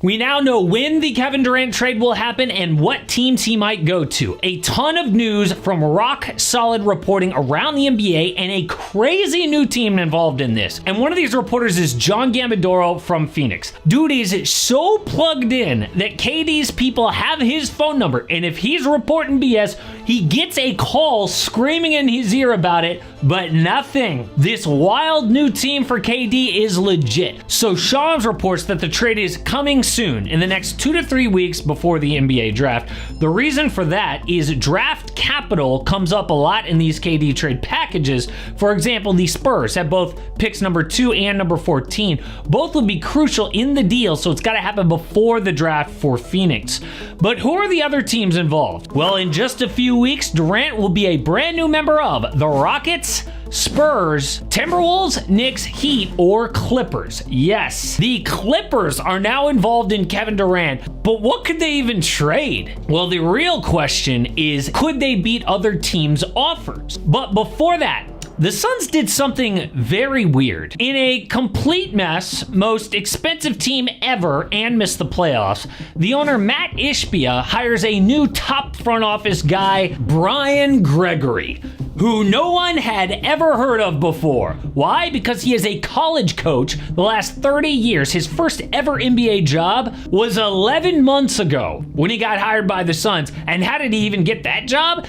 We now know when the Kevin Durant trade will happen and what teams he might go to. A ton of news from rock-solid reporting around the NBA and a crazy new team involved in this. And one of these reporters is John Gambadoro from Phoenix. Dude is so plugged in that KD's people have his phone number, and if he's reporting BS, he gets a call screaming in his ear about it, but nothing. This wild new team for KD is legit. So Shams reports that the trade is coming soon, in the next 2 to 3 weeks before the NBA draft. The reason for that is draft capital comes up a lot in these KD trade packages. For example, the Spurs have both picks number 2 and number 14. Both will be crucial in the deal, so it's got to happen before the draft for Phoenix. But who are the other teams involved? Well, in just a few weeks, Durant will be a brand new member of the Rockets, Spurs, Timberwolves, Knicks, Heat, or Clippers. Yes, the Clippers are now involved in Kevin Durant, but what could they even trade? Well, the real question is, could they beat other teams' offers? But before that, the Suns did something very weird. In a complete mess, most expensive team ever, and missed the playoffs, the owner Matt Ishbia hires a new top front office guy, Brian Gregory, who no one had ever heard of before. Why? Because he is a college coach the last 30 years. His first ever NBA job was 11 months ago when he got hired by the Suns. And how did he even get that job?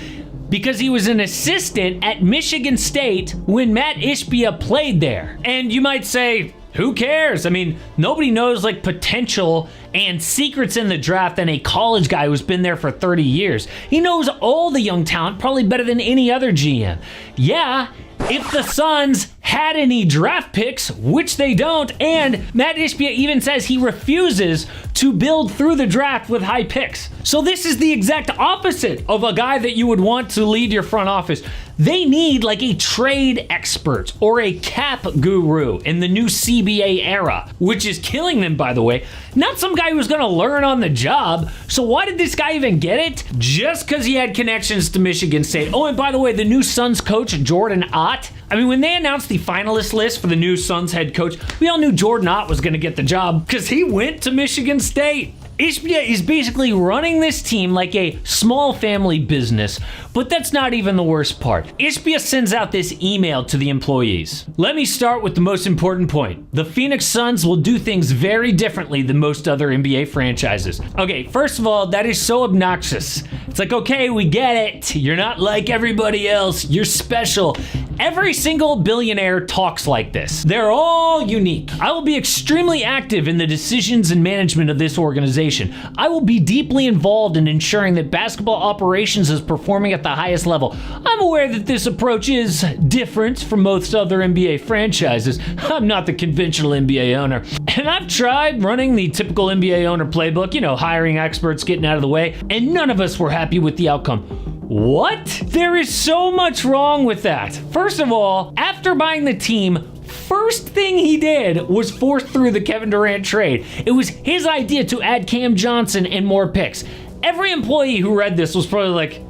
Because he was an assistant at Michigan State when Matt Ishbia played there. And you might say, who cares? I mean, nobody knows like potential and secrets in the draft than a college guy who's been there for 30 years. He knows all the young talent probably better than any other GM. Yeah, if the Suns had any draft picks, which they don't, and Matt Ishbia even says he refuses to build through the draft with high picks. So this is the exact opposite of a guy that you would want to lead your front office. They need like a trade expert or a cap guru in the new CBA era, which is killing them, by the way. Not some guy who's gonna learn on the job. So why did this guy even get it? Just because he had connections to Michigan State. Oh, and by the way, the new Suns coach, Jordan Ott. I mean, when they announced the finalist list for the new Suns head coach, we all knew Jordan Ott was gonna get the job because he went to Michigan State. Ishbia is basically running this team like a small family business, but that's not even the worst part. Ishbia sends out this email to the employees. Let me start with the most important point. The Phoenix Suns will do things very differently than most other NBA franchises. Okay, first of all, that is so obnoxious. It's like, okay, we get it. You're not like everybody else. You're special. Every single billionaire talks like this. They're all unique. I will be extremely active in the decisions and management of this organization. I will be deeply involved in ensuring that basketball operations is performing at the highest level. I'm aware that this approach is different from most other NBA franchises. I'm not the conventional NBA owner. And I've tried running the typical NBA owner playbook, you know, hiring experts, getting out of the way, and none of us were happy with the outcome. What? There is so much wrong with that. First of all, after buying the team, first thing he did was force through the Kevin Durant trade. It was his idea to add Cam Johnson and more picks. Every employee who read this was probably like,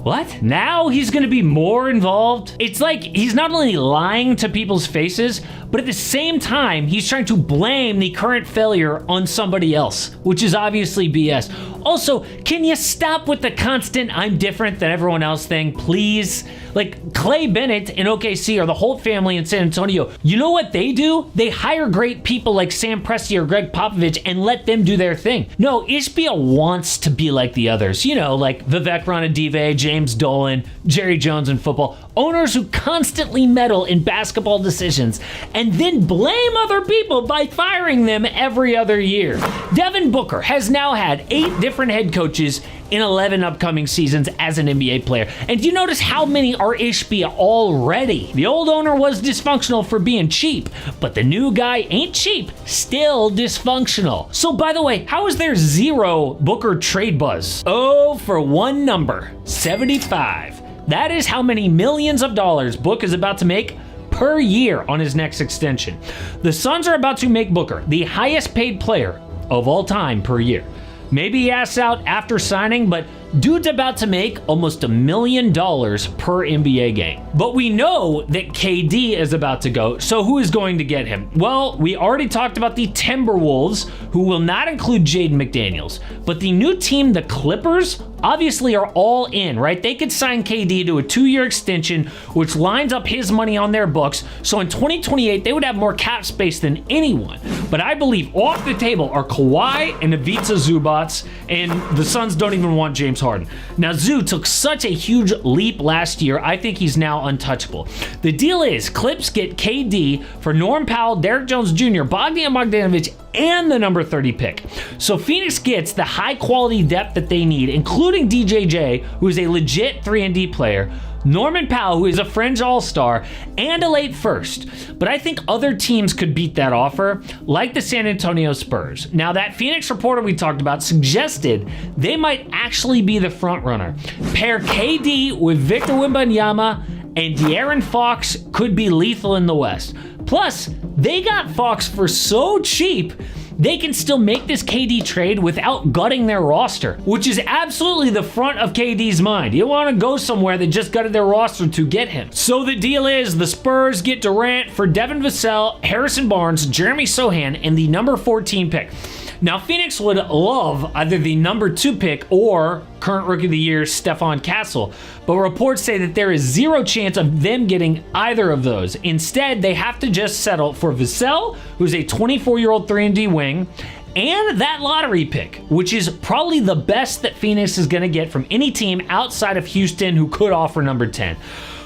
what? Now he's gonna be more involved? It's like he's not only lying to people's faces, but at the same time, he's trying to blame the current failure on somebody else, which is obviously BS. Also, can you stop with the constant I'm different than everyone else thing, please? Like Clay Bennett in OKC or the Holt family in San Antonio, you know what they do? They hire great people like Sam Presti or Greg Popovich and let them do their thing. No, Ishbia wants to be like the others, you know, like Vivek Ranadive, James Dolan, Jerry Jones in football, owners who constantly meddle in basketball decisions and then blame other people by firing them every other year. Devin Booker has now had 8 different head coaches in 11 upcoming seasons as an NBA player. And do you notice how many are Ishbia already? The old owner was dysfunctional for being cheap, but the new guy ain't cheap, still dysfunctional. So by the way, how is there 0 Booker trade buzz? Oh, for one number, 75. That is how many millions of dollars Book is about to make per year on his next extension. The Suns are about to make Booker the highest paid player of all time per year. Maybe he asks out after signing, but Dude's about to make almost $1 million per NBA game. But we know that KD is about to go, so who is going to get him? Well, we already talked about the Timberwolves, who will not include Jaden McDaniels. But the new team, the Clippers, obviously are all in, right? They could sign KD to a 2-year extension, which lines up his money on their books. So in 2028, they would have more cap space than anyone. But I believe off the table are Kawhi and Ivica Zubac, and the Suns don't even want James Harden. Now, Zoo took such a huge leap last year, I think he's now untouchable. The deal is, Clips get KD for Norm Powell, Derrick Jones Jr., Bogdan Bogdanovic, and the number 30 pick. So Phoenix gets the high quality depth that they need, including DJJ, who is a legit 3-and-D player, Norman Powell, who is a fringe all-star, and a late first. But I think other teams could beat that offer, like the San Antonio Spurs. Now, that Phoenix reporter we talked about suggested they might actually be the front runner. Pair KD with Victor Wembanyama, and De'Aaron Fox could be lethal in the West. Plus, they got Fox for so cheap, they can still make this KD trade without gutting their roster, which is absolutely the front of KD's mind. You want to go somewhere that just gutted their roster to get him. So the deal is, the Spurs get Durant for Devin Vassell, Harrison Barnes, Jeremy Sohan, and the number 14 pick. Now, Phoenix would love either the number 2 pick or current Rookie of the Year, Stephon Castle, but reports say that there is zero chance of them getting either of those. Instead, they have to just settle for Vassell, who's a 24-year-old 3-and-D wing, and that lottery pick, which is probably the best that Phoenix is going to get from any team outside of Houston who could offer number 10.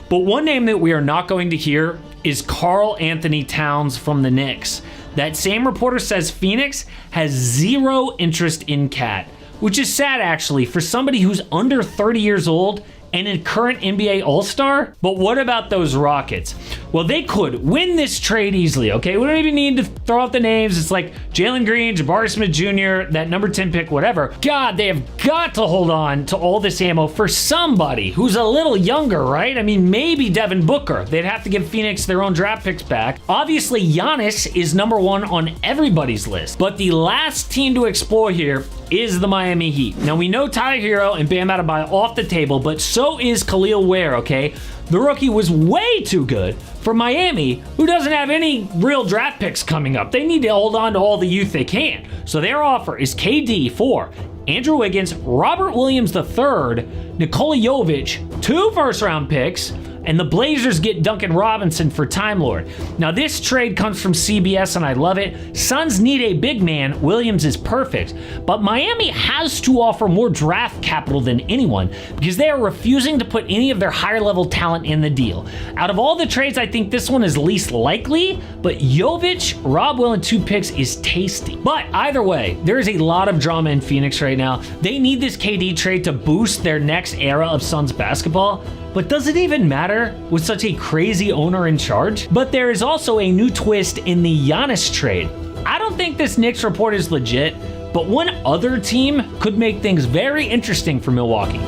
But one name that we are not going to hear is Karl Anthony Towns from the Knicks. That same reporter says Phoenix has zero interest in Cat, which is sad actually for somebody who's under 30 years old and a current NBA All-Star. But what about those Rockets? Well, they could win this trade easily, okay? We don't even need to throw out the names. It's like Jalen Green, Jabari Smith Jr., that number 10 pick, whatever. God, they have got to hold on to all this ammo for somebody who's a little younger, right? I mean, maybe Devin Booker. They'd have to give Phoenix their own draft picks back. Obviously, Giannis is number 1 on everybody's list. But the last team to explore here is the Miami Heat. Now, we know Tyler Hero and Bam Adebayo off the table, but so is Khalil Ware, okay? The rookie was way too good for Miami, who doesn't have any real draft picks coming up. They need to hold on to all the youth they can. So their offer is KD for Andrew Wiggins, Robert Williams III, Nikola Jovic, 2 first-round picks, and the Blazers get Duncan Robinson for Time Lord. Now, this trade comes from CBS, and I love it. Suns need a big man. Williams is perfect. But Miami has to offer more draft capital than anyone because they are refusing to put any of their higher-level talent in the deal. Out of all the trades, I think this one is least likely, but Jovic, Rob Will, and 2 picks is tasty. But either way, there is a lot of drama in Phoenix right now. They need this KD trade to boost their next era of Suns basketball. But does it even matter with such a crazy owner in charge? But there is also a new twist in the Giannis trade. I don't think this Knicks report is legit, but one other team could make things very interesting for Milwaukee.